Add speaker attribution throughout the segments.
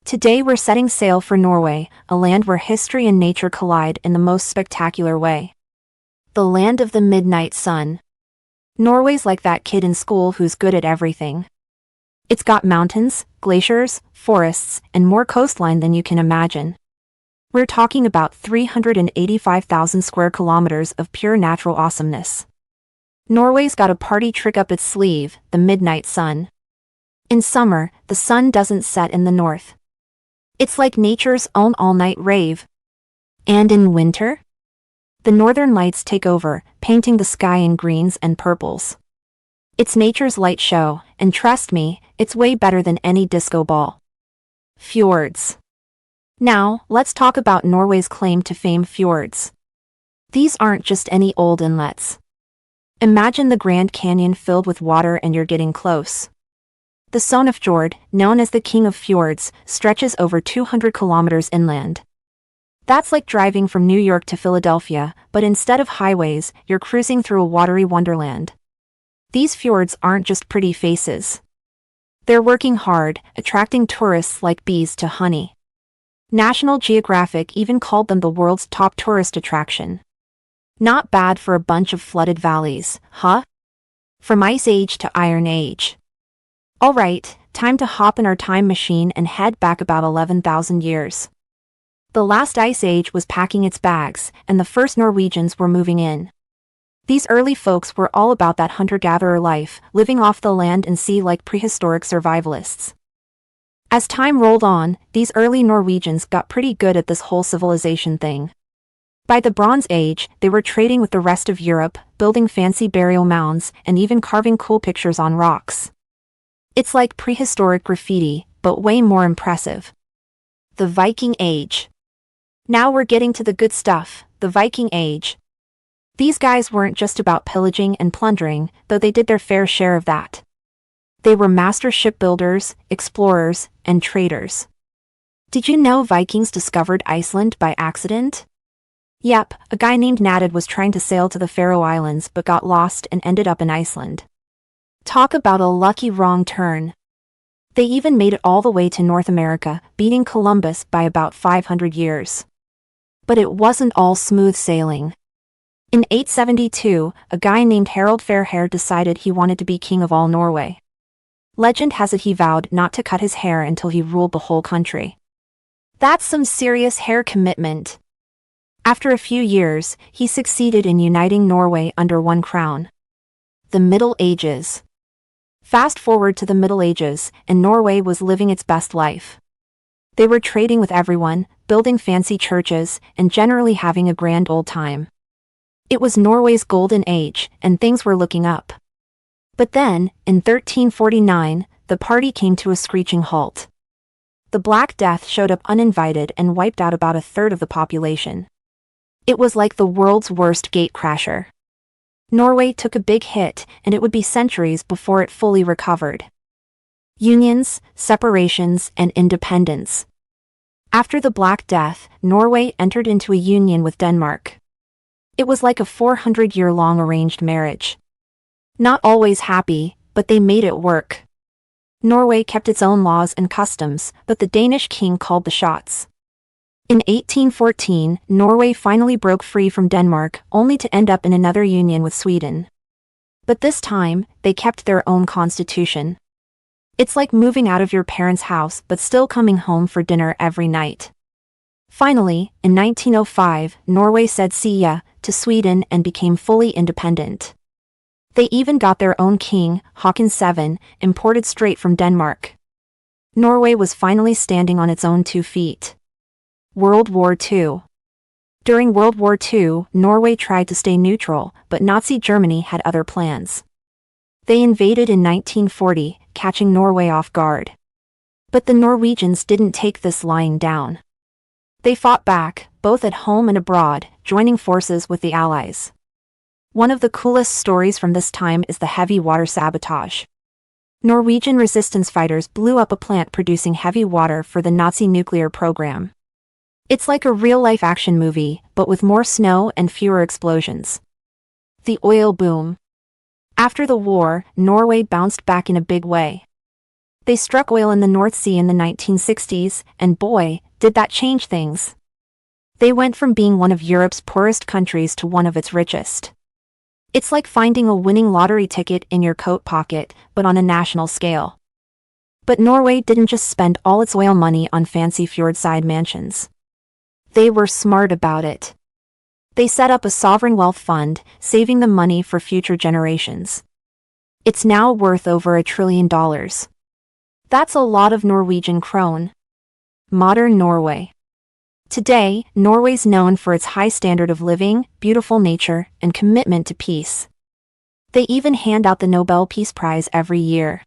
Speaker 1: Today we're setting sail for Norway, a land where history and nature collide in the most spectacular way. The land of the midnight sun. Norway's like that kid in school who's good at everything. It's got mountains, glaciers, forests, and more coastline than you can imagine. We're talking about 385,000 square kilometers of pure natural awesomeness. Norway's got a party trick up its sleeve, the midnight sun. In summer, the sun doesn't set in the north. It's like nature's own all-night rave. And in winter? The northern lights take over, painting the sky in greens and purples. It's nature's light show, and trust me, it's way better than any disco ball. Fjords. Now, let's talk about Norway's claim to fame, fjords. These aren't just any old inlets. Imagine the Grand Canyon filled with water and you're getting close. The Fjord, known as the King of Fjords, stretches over 200 kilometers inland. That's like driving from New York to Philadelphia, but instead of highways, you're cruising through a watery wonderland. These fjords aren't just pretty faces. They're working hard, attracting tourists like bees to honey. National Geographic even called them the world's top tourist attraction. Not bad for a bunch of flooded valleys, huh? From Ice Age to Iron Age. Alright, time to hop in our time machine and head back about 11,000 years. The last ice age was packing its bags, and the first Norwegians were moving in. These early folks were all about that hunter-gatherer life, living off the land and sea like prehistoric survivalists. As time rolled on, these early Norwegians got pretty good at this whole civilization thing. By the Bronze Age, they were trading with the rest of Europe, building fancy burial mounds, and even carving cool pictures on rocks. It's like prehistoric graffiti, but way more impressive. The Viking Age. Now we're getting to the good stuff, the Viking Age. These guys weren't just about pillaging and plundering, though they did their fair share of that. They were master shipbuilders, explorers, and traders. Did you know Vikings discovered Iceland by accident? Yep, a guy named Nadid was trying to sail to the Faroe Islands but got lost and ended up in Iceland. Talk about a lucky wrong turn. They even made it all the way to North America, beating Columbus by about 500 years. But it wasn't all smooth sailing. In 872, a guy named Harald Fairhair decided he wanted to be king of all Norway. Legend has it he vowed not to cut his hair until he ruled the whole country. That's some serious hair commitment. After a few years, he succeeded in uniting Norway under one crown. The Middle Ages. Fast forward to the Middle Ages, and Norway was living its best life. They were trading with everyone, building fancy churches, and generally having a grand old time. It was Norway's golden age, and things were looking up. But then, in 1349, the party came to a screeching halt. The Black Death showed up uninvited and wiped out about a third of the population. It was like the world's worst gatecrasher. Norway took a big hit, and it would be centuries before it fully recovered. Unions, separations, and independence. After the Black Death, Norway entered into a union with Denmark. It was like a 400-year-long arranged marriage. Not always happy, but they made it work. Norway kept its own laws and customs, but the Danish king called the shots. In 1814, Norway finally broke free from Denmark, only to end up in another union with Sweden. But this time, they kept their own constitution. It's like moving out of your parents' house but still coming home for dinner every night. Finally, in 1905, Norway said see ya to Sweden and became fully independent. They even got their own king, Håkon VII, imported straight from Denmark. Norway was finally standing on its own 2 feet. World War II. During World War II, Norway tried to stay neutral, but Nazi Germany had other plans. They invaded in 1940, catching Norway off guard. But the Norwegians didn't take this lying down. They fought back, both at home and abroad, joining forces with the Allies. One of the coolest stories from this time is the heavy water sabotage. Norwegian resistance fighters blew up a plant producing heavy water for the Nazi nuclear program. It's like a real-life action movie, but with more snow and fewer explosions. The oil boom. After the war, Norway bounced back in a big way. They struck oil in the North Sea in the 1960s, and boy, did that change things. They went from being one of Europe's poorest countries to one of its richest. It's like finding a winning lottery ticket in your coat pocket, but on a national scale. But Norway didn't just spend all its oil money on fancy fjordside mansions. They were smart about it. They set up a sovereign wealth fund, saving the money for future generations. It's now worth over $1 trillion. That's a lot of Norwegian krone. Modern Norway. Today, Norway's known for its high standard of living, beautiful nature, and commitment to peace. They even hand out the Nobel Peace Prize every year.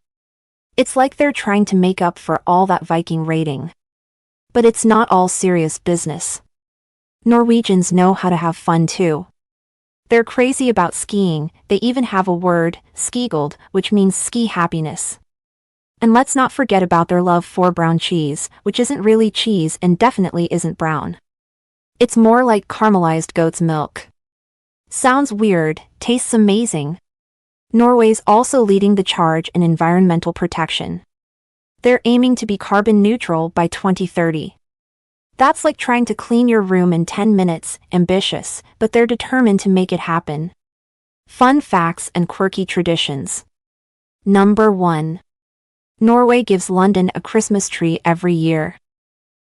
Speaker 1: It's like they're trying to make up for all that Viking raiding. But it's not all serious business. Norwegians know how to have fun too. They're crazy about skiing. They even have a word, skigeld, which means ski happiness. And let's not forget about their love for brown cheese, which isn't really cheese and definitely isn't brown. It's more like caramelized goat's milk. Sounds weird, tastes amazing. Norway's also leading the charge in environmental protection. They're aiming to be carbon neutral by 2030. That's like trying to clean your room in 10 minutes, ambitious, but they're determined to make it happen. Fun facts and quirky traditions. Number 1. Norway gives London a Christmas tree every year.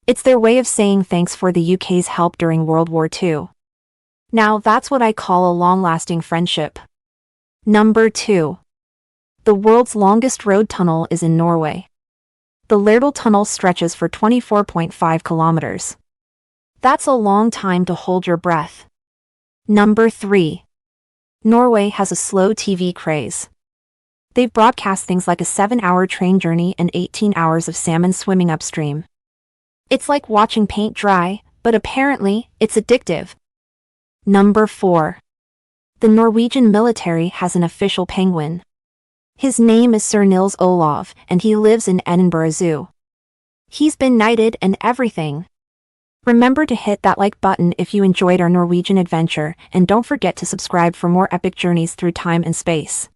Speaker 1: It's their way of saying thanks for the UK's help during World War II. Now that's what I call a long-lasting friendship. Number 2. The world's longest road tunnel is in Norway. The Lærdal Tunnel stretches for 24.5 kilometers. That's a long time to hold your breath. Number 3. Norway has a slow TV craze. They've broadcast things like a 7-hour train journey and 18 hours of salmon swimming upstream. It's like watching paint dry, but apparently, it's addictive. Number 4. The Norwegian military has an official penguin. His name is Sir Nils Olav, and he lives in Edinburgh Zoo. He's been knighted and everything. Remember to hit that like button if you enjoyed our Norwegian adventure, and don't forget to subscribe for more epic journeys through time and space.